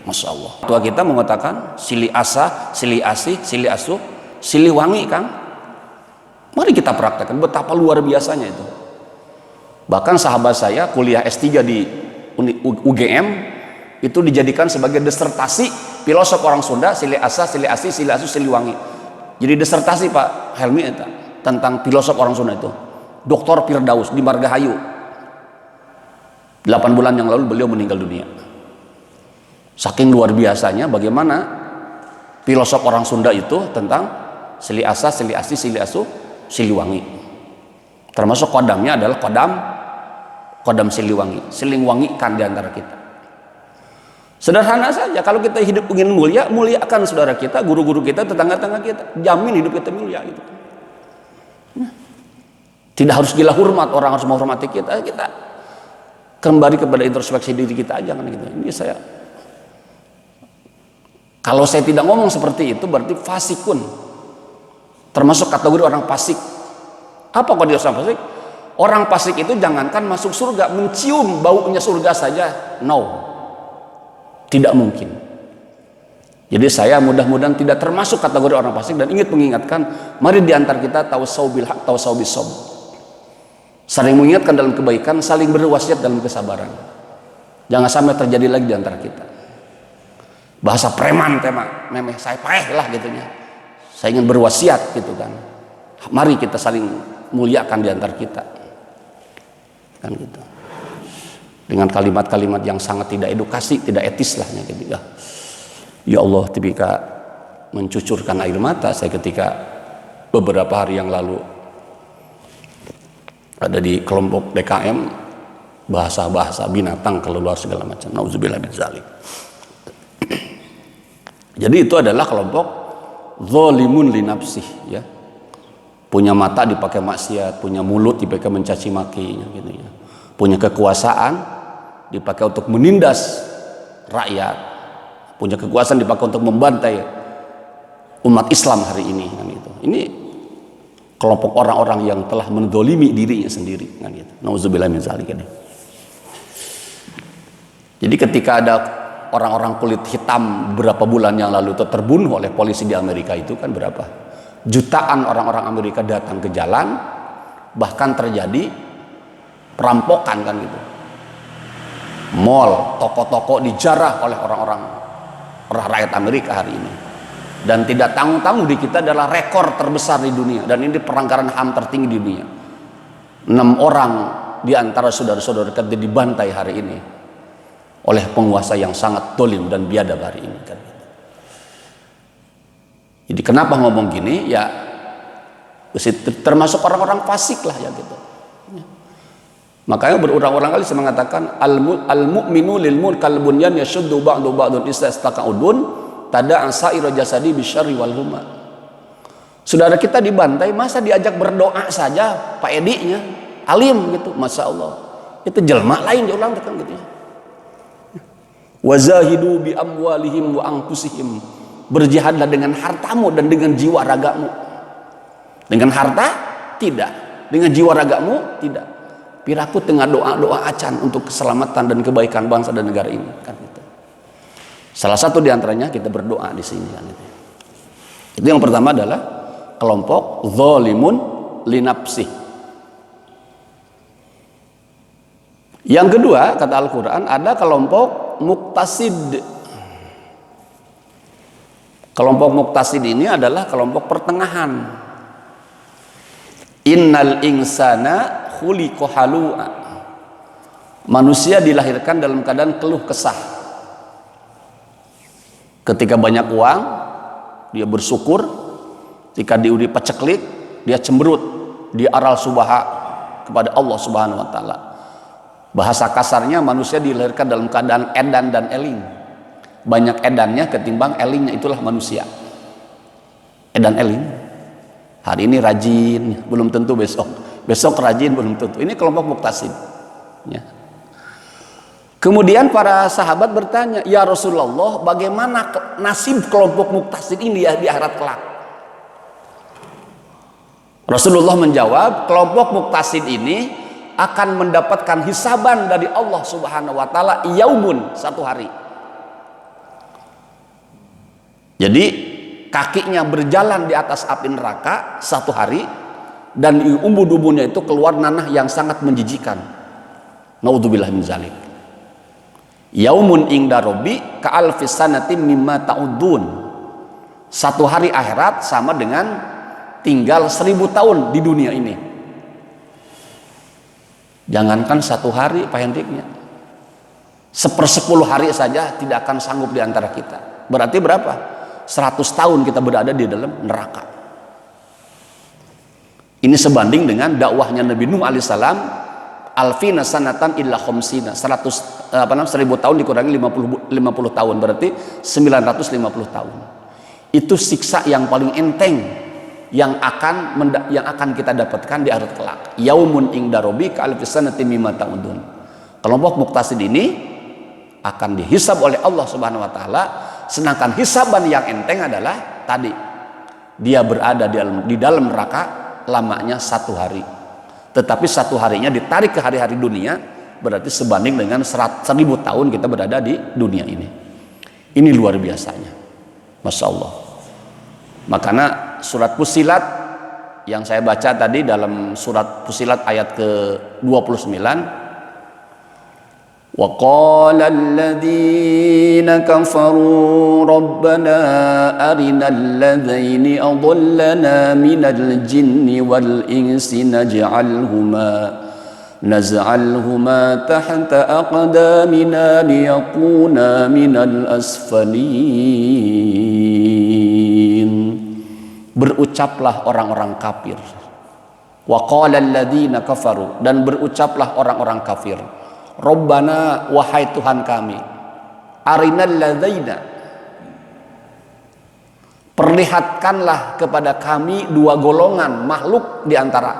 Masya Allah. Tua kita mengatakan sili asa, sili asih, sili asuh, sili wangi, Kang. Mari kita praktekkan betapa luar biasanya itu. Bahkan sahabat saya kuliah S3 di UGM itu dijadikan sebagai disertasi filosof orang Sunda, sili asa, sili asih, sili asuh, sili wangi. Jadi disertasi Pak Helmi itu tentang filosof orang Sunda itu. Dr. Firdaus di Margahayu. 8 bulan yang lalu beliau meninggal dunia. Saking luar biasanya bagaimana filosof orang Sunda itu tentang sili asa, sili asih, sili asuh, sili wangi. Termasuk kodamnya adalah kodam siliwangi, silingwangikan di antara kita. Sederhana saja, kalau kita hidup ingin mulia, muliakan saudara kita, guru-guru kita, tetangga-tetangga kita, jamin hidup kita mulia gitu. Tidak harus gila hormat, orang harus menghormati kita, kita kembali kepada introspeksi diri kita aja kan gitu. Ini saya, kalau saya tidak ngomong seperti itu berarti fasikun, termasuk kategori orang fasik. Apa kok dia orang fasik? Orang fasik itu jangankan masuk surga, mencium baunya surga saja, no, tidak mungkin. Jadi saya mudah-mudahan tidak termasuk kategori orang fasik dan ingin mengingatkan, mari diantar kita tawasau bil haq, tawasau bis sabr. Saling mengingatkan dalam kebaikan, saling berwasiat dalam kesabaran. Jangan sampai terjadi lagi diantara kita. Bahasa preman tema, memeh saya paeh lah gitunya. Saya ingin berwasiat gitu kan. Mari kita saling muliakan di antara kita kan gitu, dengan kalimat-kalimat yang sangat tidak edukasi, tidak etis lah gitu. Ya Allah, ketika mencucurkan air mata saya ketika beberapa hari yang lalu ada di kelompok DKM, bahasa-bahasa binatang keluar segala macam, nauzubillah min dzalik. Jadi itu adalah kelompok zalimun li nafsih ya. Punya mata dipakai maksiat, punya mulut dipakai mencaci maki gitu ya. Punya kekuasaan dipakai untuk menindas rakyat. Punya kekuasaan dipakai untuk membantai umat Islam hari ini kan gitu. Ini kelompok orang-orang yang telah mendolimi dirinya sendiri kan gitu. Nauzubillah min dzalik. Jadi ketika ada orang-orang kulit hitam beberapa bulan yang lalu itu terbunuh oleh polisi di Amerika itu kan berapa? Jutaan orang-orang Amerika datang ke jalan, bahkan terjadi perampokan kan gitu. Mall, toko-toko dijarah oleh orang-orang rakyat Amerika hari ini. Dan tidak tanggung-tanggung di kita adalah rekor terbesar di dunia. Dan ini pelanggaran HAM tertinggi di dunia. 6 orang di antara saudara-saudara kita dibantai hari ini oleh penguasa yang sangat dolim dan biadab hari ini kan. Jadi kenapa ngomong gini ya, termasuk orang-orang fasik lah ya gitu. Makanya berulang-ulang kali saya mengatakan al-mu'minu lil mu'min bunyan yashuddu ba'du ba'dun istaqa'udun tada'a sa'ira jasadi bisyarri wal huma. Saudara kita dibantai, masa diajak berdoa saja Pak Edinya alim gitu, Masya Allah. Itu jelma lain diulang kan gitu ya. Wazahidu bi amwalihim wa anfusihim. Berjihadlah dengan hartamu dan dengan jiwa ragamu. Dengan harta tidak, dengan jiwa ragamu tidak. Piraku tengah doa-doa acan untuk keselamatan dan kebaikan bangsa dan negara ini kan gitu. Salah satu diantaranya kita berdoa di sini kan gitu. Itu yang pertama adalah kelompok zalimun li nafsih. Yang kedua kata Al-Quran ada kelompok muktasid. Kelompok muktasid ini adalah kelompok pertengahan. Innal insana khuliqa halu'a. Manusia dilahirkan dalam keadaan keluh kesah. Ketika banyak uang, dia bersyukur. Ketika diudi paceklik, dia cemberut, dia aral subaha kepada Allah Subhanahu wa taala. Bahasa kasarnya manusia dilahirkan dalam keadaan edan dan eling. Banyak edannya ketimbang elingnya, itulah manusia. Edan eling. Hari ini rajin, belum tentu besok. Besok rajin, belum tentu. Ini kelompok muktasid. Ya. Kemudian para sahabat bertanya, ya Rasulullah, bagaimana nasib kelompok muktasid ini ya di akhirat kelak? Rasulullah menjawab, kelompok muktasid ini akan mendapatkan hisaban dari Allah Subhanahu wa taala yaumun, satu hari. Jadi kakinya berjalan di atas api neraka 1 hari, dan di umbu-umbunya itu keluar nanah yang sangat menjijikan. Naudzubillah min zalik. Yaumun inda robbi ka'alfis sanatin mimma ta'udun. 1 hari akhirat sama dengan tinggal 1000 tahun di dunia ini. Jangankan 1 hari Pak Hendriknya, 1/10 hari saja tidak akan sanggup di antara kita. Berarti berapa? 100 tahun kita berada di dalam neraka. Ini sebanding dengan dakwahnya Nabi Nuh alaihissalam, alfina sanatan illa khamsina, 1000 tahun dikurangi 50 tahun, berarti 950 tahun. Itu siksa yang paling enteng yang akan kita dapatkan di akhirat kelak. Yaumun inda rabbika alfis sanatin mimma ta'udun. Kelompok muqtasid ini akan dihisab oleh Allah Subhanahu wa taala, sedangkan hisaban yang enteng adalah tadi dia berada di dalam neraka lamanya 1 hari. Tetapi 1 harinya ditarik ke hari-hari dunia, berarti sebanding dengan 1000 tahun kita berada di dunia ini. Ini luar biasanya, Masya Allah. Makanya surat Fussilat yang saya baca tadi, dalam surat Fussilat ayat ke-29, wa qala alladhina kafaru rabbana arinal ladzaini adallana minal jinni wal insi naj'alhuma tahta aqdamina liyakuna minal asfalin. Berucaplah orang-orang kafir, wa qala alladhina kafaru, dan berucaplah orang-orang kafir, Rabbana, wahai Tuhan kami, arinal ladzaina, perlihatkanlah kepada kami 2 golongan makhluk di antara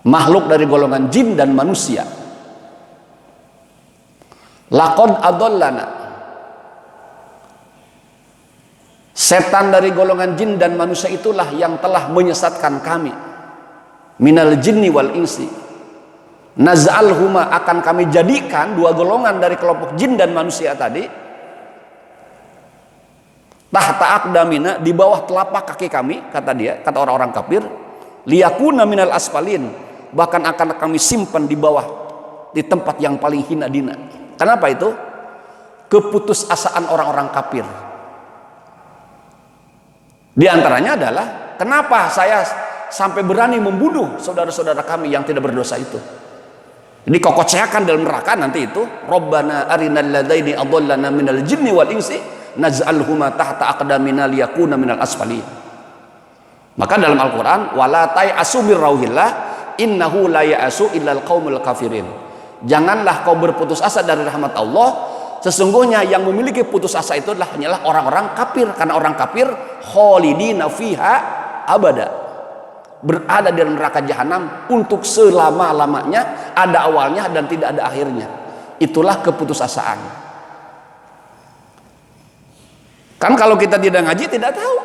makhluk dari golongan jin dan manusia. Laqad adallana, setan dari golongan jin dan manusia itulah yang telah menyesatkan kami. Minal jinni wal insi, naz'alhuma, akan kami jadikan 2 golongan dari kelompok jin dan manusia tadi, tahta aqdamina, di bawah telapak kaki kami, kata orang-orang kafir, liyakuna minal asfalin, bahkan akan kami simpan di bawah, di tempat yang paling hina dina. Kenapa itu? Keputusasaan orang-orang kafir. Di antaranya adalah, kenapa saya sampai berani membunuh saudara-saudara kami yang tidak berdosa itu? Dikokocehkan dalam neraka nanti itu. Rabbana arinal ladzaini adallana minal jinni wal insi naj'alhuma tahta aqdamina liyakuna minal asfalin. Maka dalam Al-Qur'an, wala ta'asu mir rauhillah innahu la ya'asu illal qaumul kafirin. Janganlah kau berputus asa dari rahmat Allah, sesungguhnya yang memiliki putus asa itu hanyalah orang-orang kafir, karena orang kafir khalidina fiha abada, berada di neraka jahanam untuk selama-lamanya, ada awalnya dan tidak ada akhirnya. Itulah keputusasaan. Kan kalau kita tidak ngaji tidak tahu.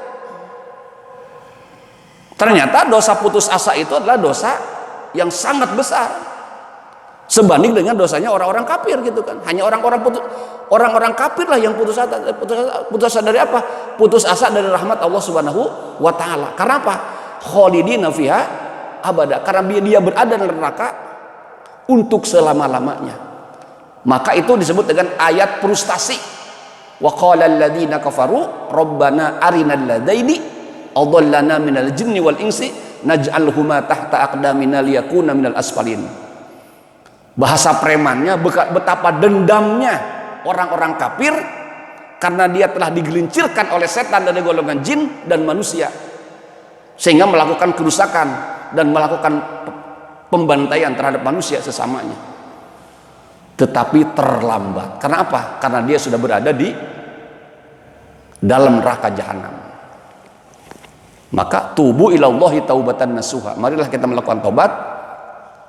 Ternyata dosa putus asa itu adalah dosa yang sangat besar, sebanding dengan dosanya orang-orang kafir gitu kan. Hanya orang-orang kafir lah yang putus asa. Putus asa dari apa? Putus asa dari rahmat Allah Subhanahu wa taala. Karena apa? Khalidina fiha abada, karena dia berada di neraka untuk selama-lamanya. Maka itu disebut dengan ayat frustasi. Wa qala alladziina kafaru rabbana arinal ladzaini adallana minal jinni wal insi naj'alhuma tahta aqdamina liyakuna minal asfalin. Bahasa premannya, betapa dendamnya orang-orang kafir karena dia telah digelincirkan oleh setan dari golongan jin dan manusia, sehingga melakukan kerusakan dan melakukan pembantaian terhadap manusia sesamanya. Tetapi terlambat. Karena apa? Karena dia sudah berada di dalam neraka jahanam. Maka tubu ilallahi taubatan nasuha. Marilah kita melakukan tobat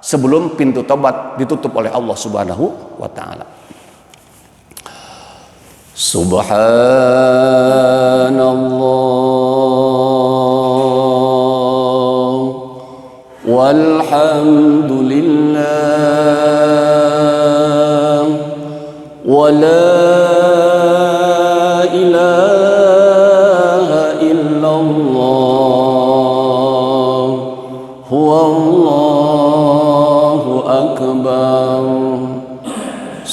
sebelum pintu tobat ditutup oleh Allah Subhanahu wa taala. Subhanallah walhamdulillah wa la ilaha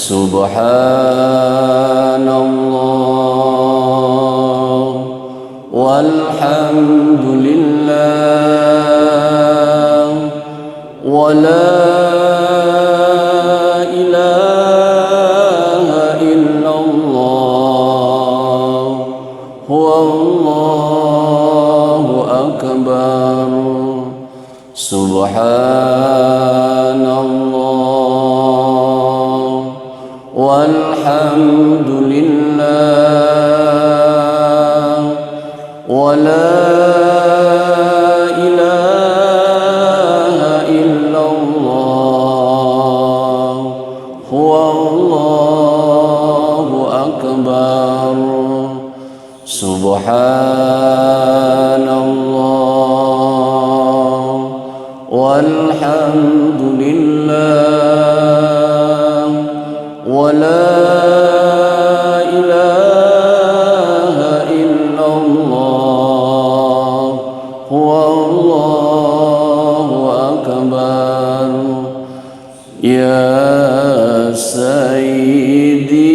Subhanallah walhamdulillah wa la ilaha illallah wallahu akbar. Subhanallah walhamdulillah wa la ilaha illallah wallahu akbar. Subhanallah walhamdulillah wa la ilaha illallah wallahu akbar. Ya Sayyidi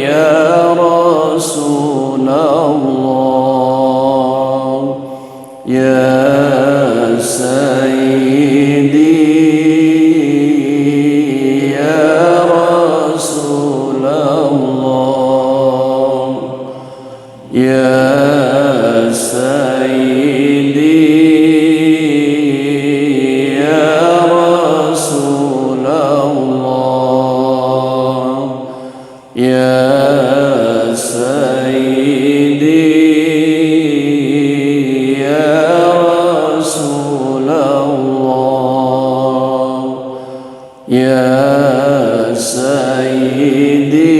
ya Rasulullah ya Sayyidi ya Rasulullah ya Sayyidi ya Rasulullah ya Sayyidi ya Sayyidi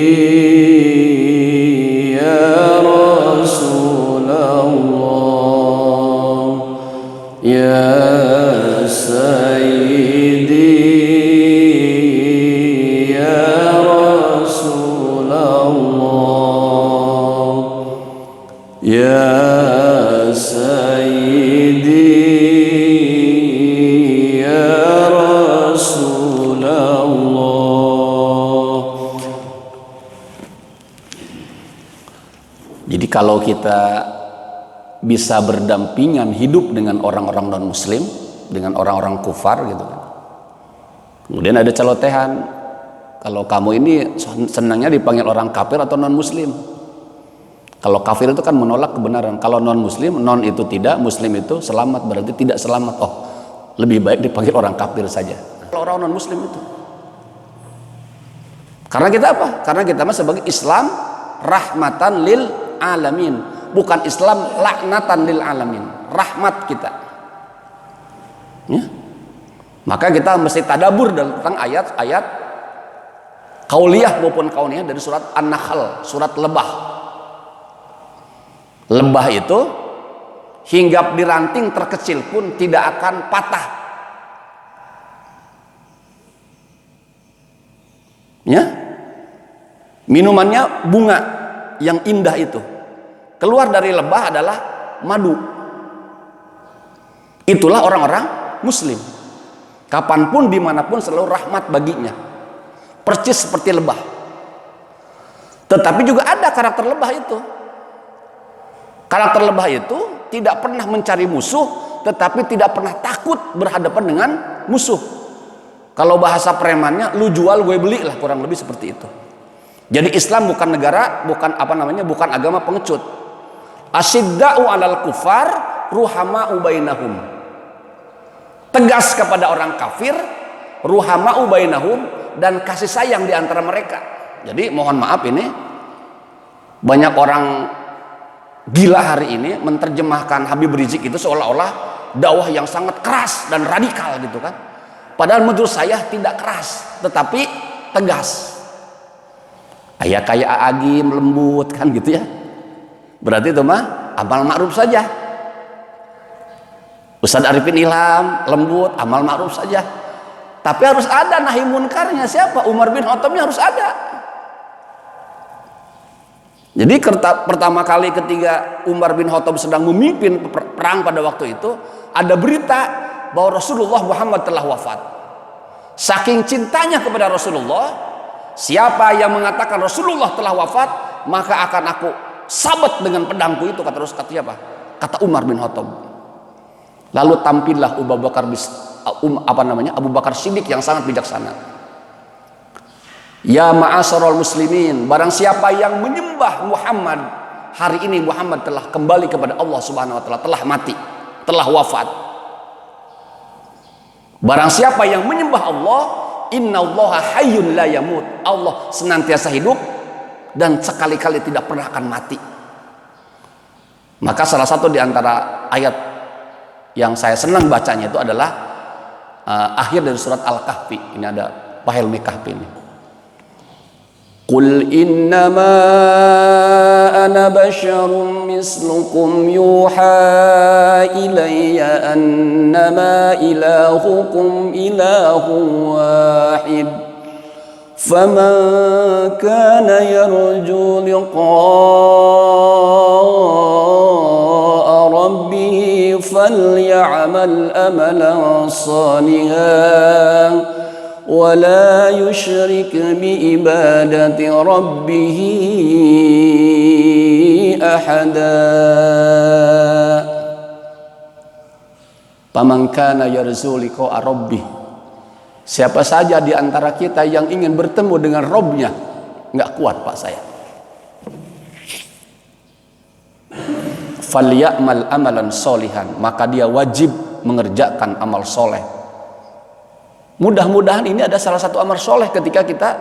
ya Rasulullah ya Sayyidi ya Rasulullah ya Sayyidi ya Rasulullah. Jadi kalau kita bisa berdampingan hidup dengan orang-orang non-muslim, dengan orang-orang kufar gitu kan. Kemudian ada celotehan, kalau kamu ini senangnya dipanggil orang kafir atau non-muslim. Kalau kafir itu kan menolak kebenaran, kalau non-muslim, non itu tidak, muslim itu selamat, berarti tidak selamat. Oh, lebih baik dipanggil orang kafir saja. Kalau orang non-muslim itu. Karena kita apa? Karena kita sebagai Islam rahmatan lil alamin, bukan Islam laknatan lil alamin, rahmat kita ya? Maka kita mesti tadabur tentang ayat-ayat qauliyah maupun kauniyah dari surat An-Nahl, surat lebah. Lebah itu hinggap di ranting terkecil pun tidak akan patah ya. Minumannya bunga yang indah itu, keluar dari lebah adalah madu. Itulah orang-orang muslim, kapanpun dimanapun selalu rahmat baginya, percis seperti lebah. Tetapi juga ada karakter lebah itu. Karakter lebah itu tidak pernah mencari musuh, tetapi tidak pernah takut berhadapan dengan musuh. Kalau bahasa premannya, lu jual gue beli lah, kurang lebih seperti itu. Jadi Islam bukan negara, bukan bukan agama pengecut. Asyidda'u 'alal kufar, ruhama'u bainahum. Tegas kepada orang kafir, ruhama'u bainahum, dan kasih sayang di antara mereka. Jadi mohon maaf, ini banyak orang gila hari ini menerjemahkan Habib Rizik itu seolah-olah dakwah yang sangat keras dan radikal gitu kan. Padahal menurut saya tidak keras, tetapi tegas. Kayak Agim, lembut kan gitu ya. Berarti itu mah amal ma'ruf saja. Ustadz Arifin Ilham, lembut, amal ma'ruf saja. Tapi harus ada nahi munkarnya. Siapa? Umar bin Khattabnya harus ada. Jadi pertama kali ketika Umar bin Khattab sedang memimpin perang pada waktu itu, ada berita bahwa Rasulullah Muhammad telah wafat. Saking cintanya kepada Rasulullah, siapa yang mengatakan Rasulullah telah wafat, maka akan aku sabet dengan pedangku itu, kata siapa? Kata Umar bin Khattab. Lalu tampillah Abu Bakar Siddiq yang sangat bijaksana. Ya ma'asyaral muslimin, barang siapa yang menyembah Muhammad, hari ini Muhammad telah kembali kepada Allah Subhanahu wa taala, telah mati, telah wafat. Barang siapa yang menyembah Allah, innallaha hayyun la yamut, Allah senantiasa hidup dan sekali-kali tidak pernah akan mati. Maka salah satu di antara ayat yang saya senang bacanya itu adalah akhir dari surat Al-Kahfi. Ini ada Pak Helmi Kahfi ini. Qul innama ana basyarum mislukum yuha ilayya annama ilahukum ilahun wahid faman kana yarju liqa'a rabbih falya'mal amalan salihan ولا يشرك بعبادة ربه أحدا فمن كان يرجو لقاء ربه, siapa saja di antara kita yang ingin bertemu dengan Robnya, nggak kuat pak saya, falya'mal amalan solihan, maka dia wajib mengerjakan amal soleh. Mudah-mudahan ini ada salah satu amal soleh ketika kita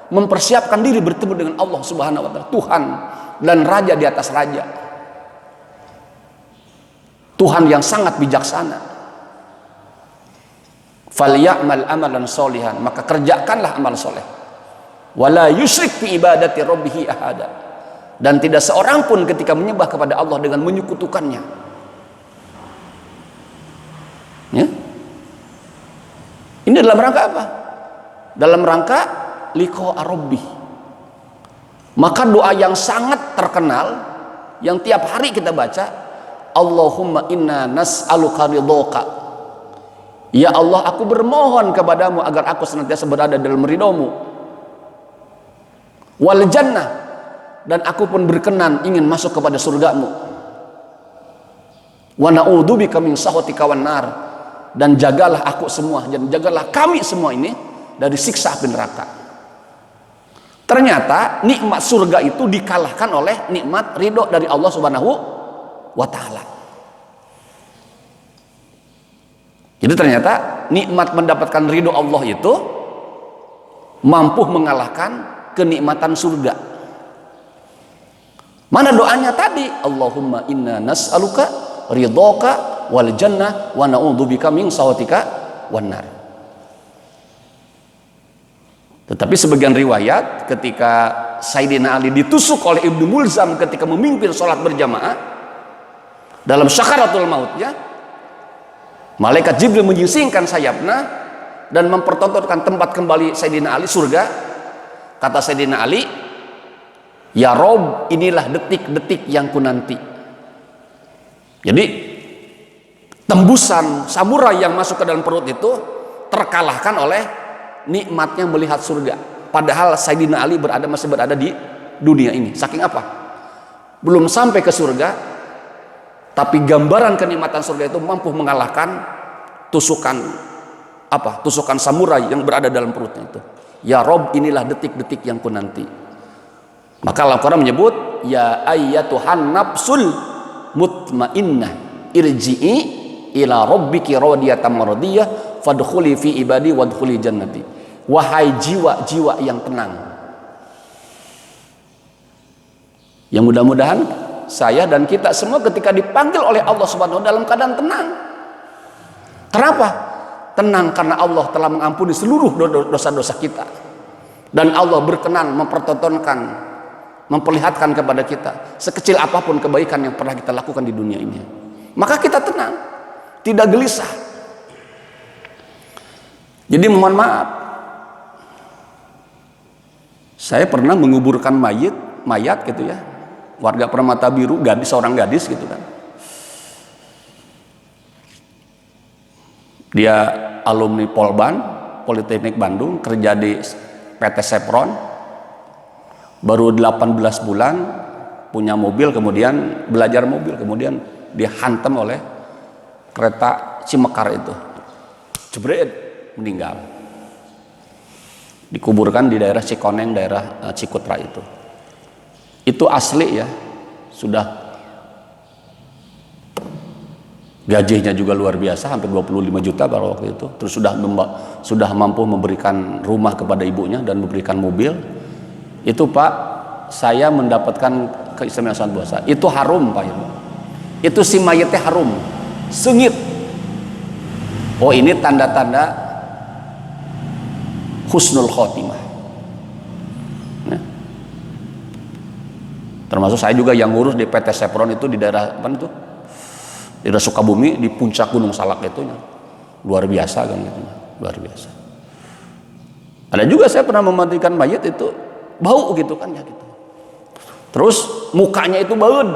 mempersiapkan diri bertemu dengan Allah Subhanahu wa taala, Tuhan dan Raja di atas raja, Tuhan yang sangat bijaksana. Falya'mal amalan solihan, maka kerjakanlah amal soleh. Wala yusyrik bi ibadati rabbih ahada, dan tidak seorang pun ketika menyembah kepada Allah dengan menyekutukannya. Ya? Ini dalam rangka apa? Dalam rangka liqa rabbih. Maka doa yang sangat terkenal yang tiap hari kita baca, Allahumma inna nas'aluka ridhoka. Ya Allah, aku bermohon kepadamu agar aku senantiasa berada dalam ridhomu. Wal jannah, dan aku pun berkenan ingin masuk kepada surgamu. Wa na'udzubika min sakhatika wan nar, dan jagalah aku semua dan jagalah kami semua ini dari siksa api neraka. Ternyata nikmat surga itu dikalahkan oleh nikmat ridho dari Allah Subhanahu wa taala. Jadi ternyata nikmat mendapatkan ridho Allah itu mampu mengalahkan kenikmatan surga. Mana doanya tadi? Allahumma inna nas'aluka ridhoka wal jannah wa na'udzubika min sakhatika wan nar. Tetapi sebagian riwayat ketika Sayyidina Ali ditusuk oleh Ibnu Mulzam ketika memimpin sholat berjamaah dalam syakaratul mautnya, malaikat Jibril menyisingkan sayapnya dan mempertontonkan tempat kembali Sayyidina Ali surga. Kata Sayyidina Ali, ya Rob, inilah detik-detik yang kunanti. Jadi tembusan samurai yang masuk ke dalam perut itu terkalahkan oleh nikmatnya melihat surga. Padahal Sayyidina Ali masih berada di dunia ini. Saking apa? Belum sampai ke surga, tapi gambaran kenikmatan surga itu mampu mengalahkan tusukan samurai yang berada dalam perutnya itu. Ya Rob, inilah detik-detik yang kunanti. Maka Al-Quran menyebut, ya ayyatuhan nafsul mutmainnah irji'i ila rabbiki radiyatan mardiyah fadkhuli fi ibadi wadkhuli jannati. Wahai jiwa-jiwa yang tenang, yang mudah-mudahan saya dan kita semua ketika dipanggil oleh Allah Subhanahu wa taala dalam keadaan tenang. Kenapa? Tenang karena Allah telah mengampuni seluruh dosa-dosa kita, dan Allah berkenan memperlihatkan kepada kita sekecil apapun kebaikan yang pernah kita lakukan di dunia ini. Maka kita tenang, tidak gelisah. Jadi mohon maaf, saya pernah menguburkan mayat gitu ya, warga Permata Biru, seorang gadis gitu kan. Dia alumni Polban, Politeknik Bandung, kerja di PT Sepron, baru 18 bulan punya mobil, kemudian belajar mobil, kemudian dihantam oleh kereta Cimekar itu, jebret, meninggal, dikuburkan di daerah Cikoneng, daerah Cikutra itu asli ya, sudah gajinya juga luar biasa, hampir 25 juta pada waktu itu. Terus sudah mampu memberikan rumah kepada ibunya dan memberikan mobil. Itu Pak, saya mendapatkan keistimewaan puasa. Itu harum Pak. Itu si mayatnya harum, sengit. Oh, ini tanda-tanda husnul khotimah. Nah, termasuk saya juga yang ngurus di PT Sepron itu di daerah apa itu? Di daerah Sukabumi, di puncak Gunung Salak itu, luar biasa kan gitu, luar biasa. Ada juga saya pernah memandikan mayat itu bau gitu kan ya gitu. Terus mukanya itu baud,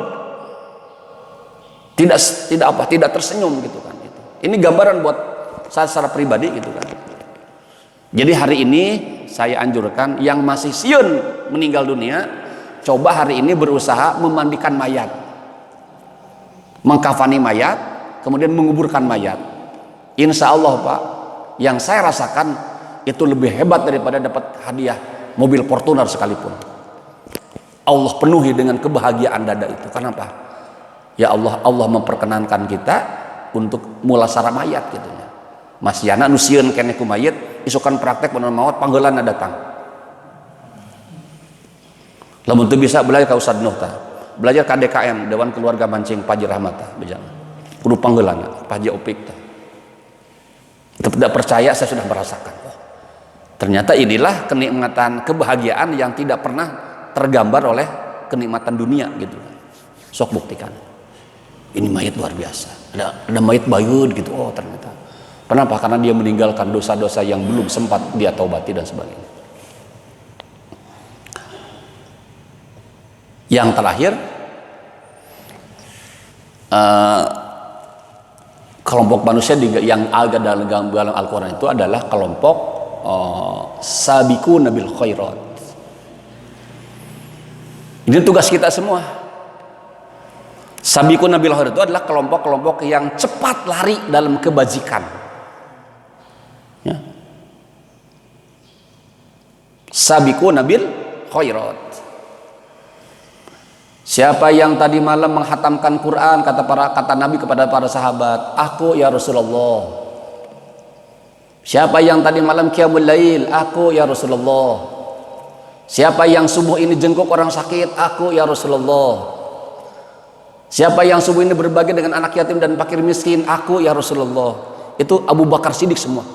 tidak tersenyum gitu kan gitu. Ini gambaran buat saya secara pribadi gitu kan. Jadi hari ini saya anjurkan yang masih siun meninggal dunia, coba hari ini berusaha memandikan mayat, mengkafani mayat, kemudian menguburkan mayat. Insya Allah Pak, yang saya rasakan itu lebih hebat daripada dapat hadiah mobil Fortuner sekalipun. Allah penuhi dengan kebahagiaan dada itu. Kenapa? Ya Allah, Allah memperkenankan kita untuk mulasara mayat gitu ya. Mas Yana nusieun kene ku mayit, isukan praktek bener maut panggeulana datang. Lamun teu bisa belajar ka Ustaz Nuh tah. Belajar KDKM, Dewan Keluarga Mancing Paji Rahmata, bejana kudu panggeulana Paji Opik. Tidak percaya, saya sudah merasakan. Oh, ternyata inilah kenikmatan, kebahagiaan yang tidak pernah tergambar oleh kenikmatan dunia gitu. Sok buktikan. Ini mayat luar biasa. Ada mayat bayud gitu. Oh ternyata. Kenapa? Karena dia meninggalkan dosa-dosa yang belum sempat dia taubati dan sebagainya. Yang terakhir, kelompok manusia yang ada dalam Al-Quran itu adalah kelompok sabiku nabil khairat. Ini tugas kita semua. Sabiku nabil khairat itu adalah kelompok-kelompok yang cepat lari dalam kebajikan. Ya. Sabiku nabil khairat. Siapa yang tadi malam menghatamkan Quran, kata Nabi kepada para sahabat, aku ya Rasulullah. Siapa yang tadi malam qiyamul lail, aku ya Rasulullah. Siapa yang subuh ini jengkuk orang sakit, aku ya Rasulullah. Siapa yang subuh ini berbagi dengan anak yatim dan fakir miskin, aku ya Rasulullah. Itu Abu Bakar Siddiq semua.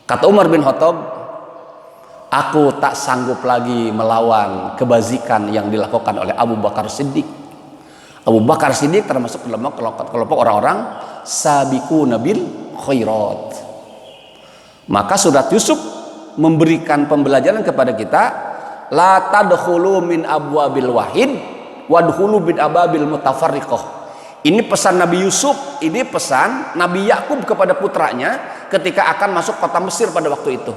Kata Umar bin Khattab, aku tak sanggup lagi melawan kebajikan yang dilakukan oleh Abu Bakar Siddiq. Abu Bakar Siddiq termasuk kelompok orang-orang sabiqu nabil khairat. Maka surat Yusuf memberikan pembelajaran kepada kita, la tadkhulu min abwabil wahid wadkhulu bin ababil mutafarriqah. Ini pesan Nabi Yusuf, ini pesan Nabi Yakub kepada putranya ketika akan masuk kota Mesir pada waktu itu.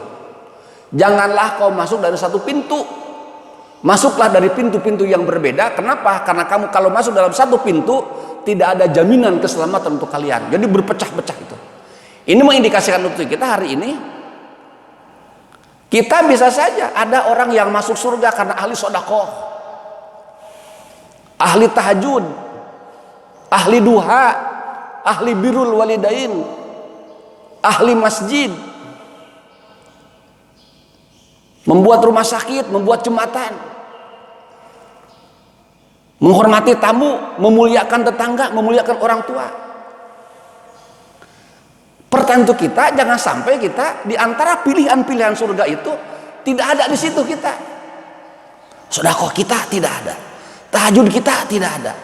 Janganlah kau masuk dari satu pintu, masuklah dari pintu-pintu yang berbeda. Kenapa? Karena kamu kalau masuk dalam satu pintu tidak ada jaminan keselamatan untuk kalian. Jadi berpecah-pecah itu. Ini mengindikasikan untuk kita hari ini, kita bisa saja ada orang yang masuk surga karena ahli sedekah, ahli tahajud, ahli duha, ahli birrul walidain, ahli masjid, membuat rumah sakit, membuat jembatan, menghormati tamu, memuliakan tetangga, memuliakan orang tua. Pertanyaan untuk kita, jangan sampai kita di antara pilihan-pilihan surga itu tidak ada di situ kita. Sedekah kita tidak ada, tahajud kita tidak ada,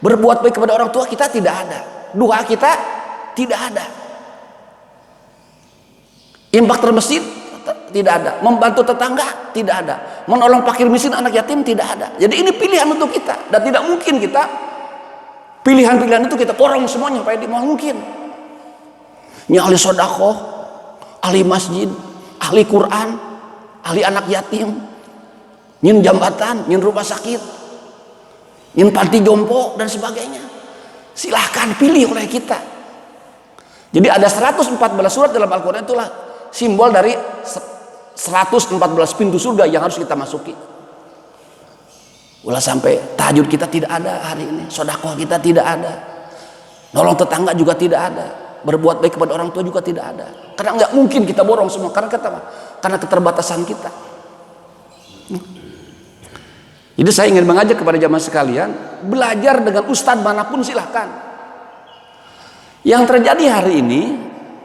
berbuat baik kepada orang tua kita tidak ada, doa kita tidak ada, infak termasjid tidak ada, membantu tetangga tidak ada, menolong fakir miskin anak yatim tidak ada. Jadi ini pilihan untuk kita dan tidak mungkin kita pilihan-pilihan itu kita porong semuanya supaya mungkin. Ini ahli sedekah, ahli masjid, ahli Quran, ahli anak yatim, nyin jambatan, nyin rumah sakit, nyin panti jompo dan sebagainya. Silahkan pilih oleh kita. Jadi ada 114 surat dalam Al-Quran, itulah simbol dari 114 pintu surga yang harus kita masuki. Ulah sampai tahajud kita tidak ada hari ini, sedekah kita tidak ada, nolong tetangga juga tidak ada, berbuat baik kepada orang tua juga tidak ada. Karena nggak mungkin kita borong semua, karena keterbatasan kita. Jadi saya ingin mengajak kepada jamaah sekalian, belajar dengan ustadz manapun silahkan. Yang terjadi hari ini,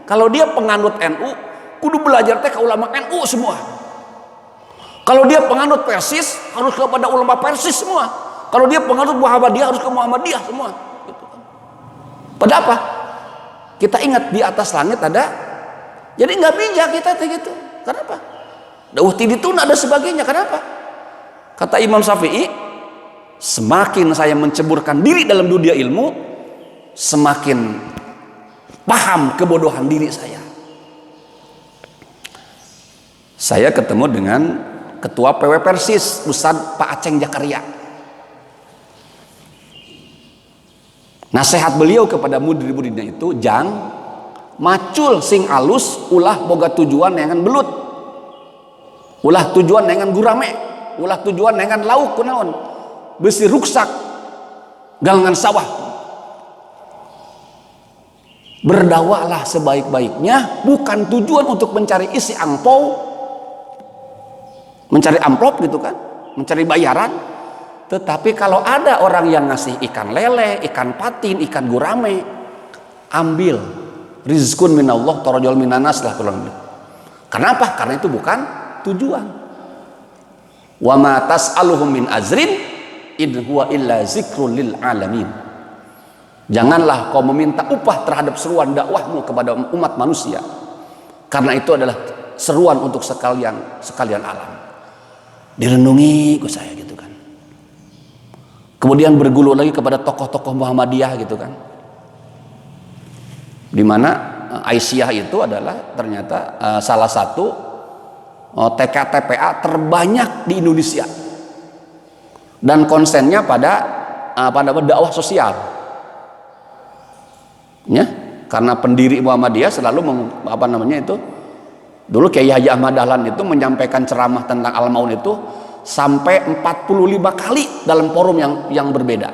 kalau dia penganut NU, kudu belajar teh ke ulama NU semua. Kalau dia penganut Persis, harus kepada ulama Persis semua. Kalau dia penganut Muhammadiyah, harus ke Muhammadiyah semua. Gitu. Pada apa? Kita ingat di atas langit ada, jadi nggak bijak kita gitu. Kenapa? Dauh tiditun ada sebagainya. Kenapa? Kata Imam Syafi'i, semakin saya menceburkan diri dalam dunia ilmu, semakin paham kebodohan diri saya. Saya ketemu dengan Ketua PW Persis, Ustadz Pak Aceng Jakaria. Nasihat beliau kepada murid-muridnya itu, jang macul sing alus, ulah boga tujuan dengan belut, ulah tujuan dengan gurame, ulah tujuan dengan lauk kunaon, besi ruksak galangan sawah. Berdakwalah sebaik-baiknya, bukan tujuan untuk mencari isi angpau, mencari amplop gitu kan, mencari bayaran. Tetapi kalau ada orang yang ngasih ikan lele, ikan patin, ikan gurame, ambil. Rizkun minallah tarajul minanas lah kurang lebih. Kenapa? Karena itu bukan tujuan. Wa ma tas'aluhum min azrin in huwa illa zikrun lil alamin. Janganlah kau meminta upah terhadap seruan dakwahmu kepada umat manusia, karena itu adalah seruan untuk sekalian alam. Direnungi ke saya gitu kan. Kemudian bergulu lagi kepada tokoh-tokoh Muhammadiyah gitu kan, dimana Aisyah itu adalah ternyata salah satu TK-TPA terbanyak di Indonesia, dan konsennya pada dakwah sosial ya. Karena pendiri Muhammadiyah selalu dulu Kiai Haji Ahmad Dahlan itu menyampaikan ceramah tentang al-maun itu sampai 45 kali dalam forum yang berbeda.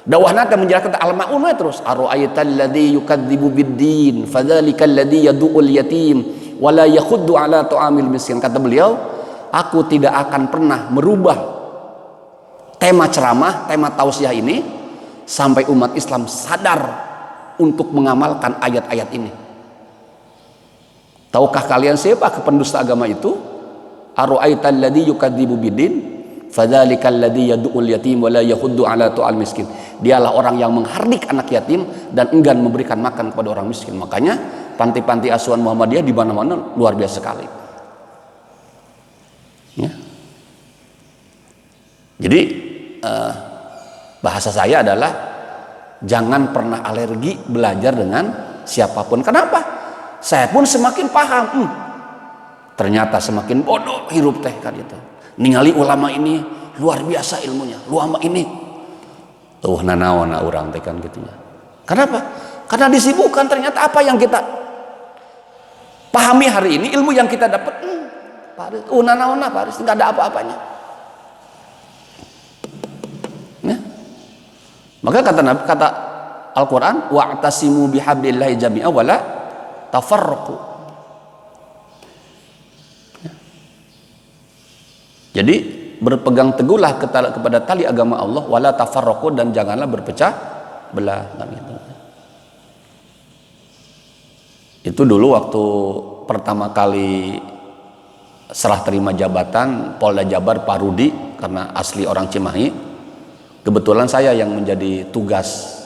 Dakwahna teh menjelaskan al-maun terus, ara'aital ladzi yukadzibu bid-din fadzalikal ladzi yad'ul yatim wa la yakhuddu ala ta'amil miskin. Kata beliau, aku tidak akan pernah merubah tema ceramah, tema tausiah ini sampai umat Islam sadar untuk mengamalkan ayat-ayat ini. Tahukah kalian siapa pendusta agama itu? Ara'aital ladzi yukadzibu bid-din fadzalikal ladzi yad'ul yatim wa la yahuddu ala ta'al miskin. Dialah orang yang menghardik anak yatim dan enggan memberikan makan kepada orang miskin. Makanya panti-panti asuhan Muhammadiyah di mana-mana luar biasa sekali. Ya. Jadi bahasa saya adalah jangan pernah alergi belajar dengan siapapun. Kenapa? Saya pun semakin paham. Ternyata semakin bodoh hirup teh kan itu. Ningali ulama ini luar biasa ilmunya, ulama ini nanaon urang teh kan gitu ya. Kenapa? Karena disibukkan. Ternyata apa yang kita pahami hari ini, ilmu yang kita dapat, nanaon Pak Aris, nggak ada apa-apanya. Ya. Maka kata Al-Quran, wa'tasimu bihablillahi jami'a wala tafarraqu. Ya. Jadi berpegang teguhlah kepada tali agama Allah, wala tafarraqu, dan janganlah berpecah belah. Gitu. Itu dulu waktu pertama kali serah terima jabatan Polda Jabar Pak Rudi, karena asli orang Cimahi. Kebetulan saya yang menjadi tugas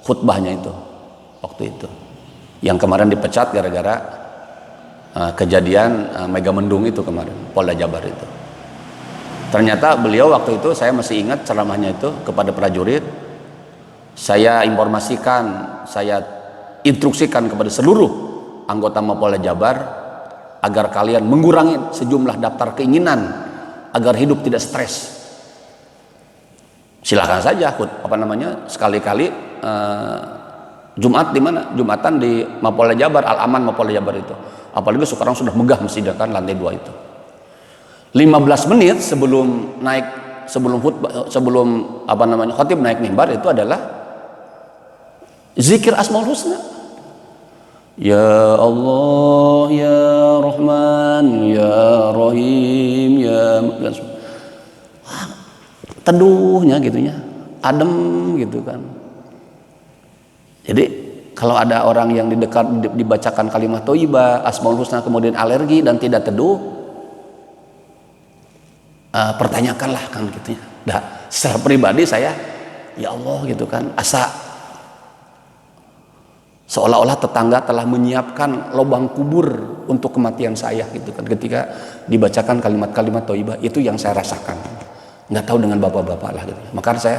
khutbahnya itu waktu itu, yang kemarin dipecat gara-gara kejadian Megamendung itu kemarin, Polda Jabar itu. Ternyata beliau waktu itu, saya masih ingat ceramahnya itu kepada prajurit. Saya informasikan, saya instruksikan kepada seluruh anggota Mapolda Jabar agar kalian mengurangi sejumlah daftar keinginan agar hidup tidak stres. Silakan saja, sekali-kali Jumat di mana? Jumatan di Mapolda Jabar, Al-Aman Mapolda Jabar itu. Apalagi sekarang sudah megah masjid kan, lantai 2 itu. 15 menit sebelum khatib naik mimbar itu adalah zikir Asmaul Husna. Ya Allah, ya Rahman, ya Rahim, ya teduhnya gitunya, adem gitu kan. Jadi kalau ada orang yang di dekat dibacakan kalimat thayyibah, Asmaul Husna kemudian alergi dan tidak teduh, pertanyakanlah kan gitu ya. Nah, secara pribadi saya, ya Allah gitu kan, asa seolah-olah tetangga telah menyiapkan lubang kubur untuk kematian saya gitu kan, ketika dibacakan kalimat-kalimat thayyibah. Itu yang saya rasakan. Nggak tahu dengan bapak-bapak lah gitu. Maka saya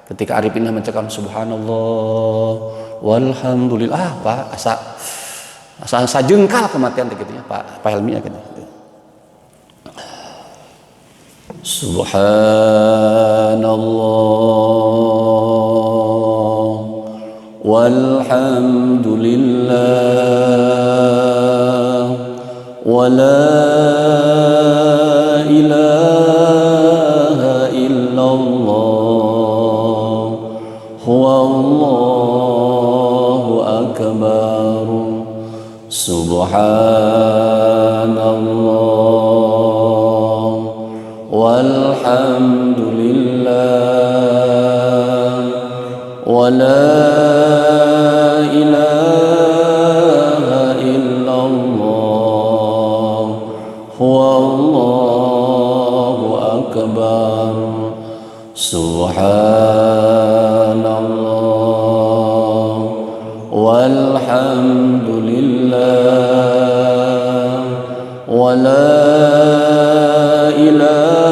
ketika Arifin membacakan subhanallah walhamdulillah, Pak, asa jengkal kematian gitu ya, Pak Helmi ya gitu. Subhanallah walhamdulillah wa la ilaha illallah huwallahu akbar. Subhanallah walhamdulillah wa la ilaha illallah huwallahu akbar. Subhanallah walhamdulillah wa la ilaha